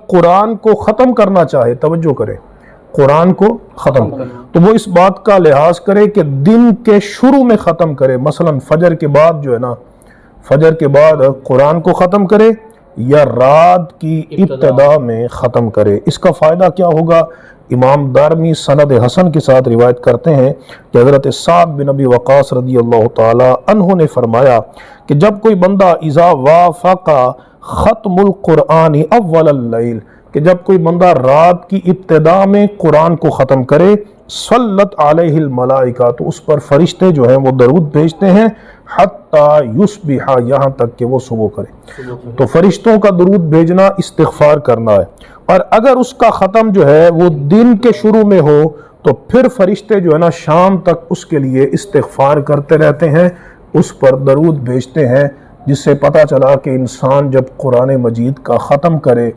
कुरान को ख़त्म करना चाहे, तवज्जो करें, कुरान को ख़त्म, तो वो इस बात का लिहाज करे कि दिन के शुरू में ख़त्म करे, मसलन फजर के बाद जो है ना, फजर के बाद कुरान को ख़त्म करे या रात की इब्तिदा में ख़त्म करे। इसका फ़ायदा क्या होगा? इमाम दारमी सनद हसन के साथ रिवायत करते हैं कि हज़रत साद बिन अबी वक़ास रज़ी अल्लाह ताला अन्हु ने फरमाया कि जब कोई बंदा इज़ा वाफ़क़ा ख़त्मुल कुरान अव्वल लैल, कि जब कोई बंदा रात की इब्तिदा में कुरान को ख़त्म करे, सल्लत अलैहिल मलाइका, तो उस पर फरिश्ते जो हैं वो दरूद भेजते हैं, हत्ता युस्बिहा, यहाँ तक कि वो सुबह करे। तो फरिश्तों का दरूद भेजना इस्तिग़फ़ार करना है। और अगर उसका ख़त्म जो है वो दिन के शुरू में हो तो फिर फरिश्ते जो है ना शाम तक उसके लिए इस्तिग़फ़ार करते रहते हैं, उस पर दरूद भेजते हैं, जिससे पता चला कि इंसान जब कुरान मजीद का ख़त्म करे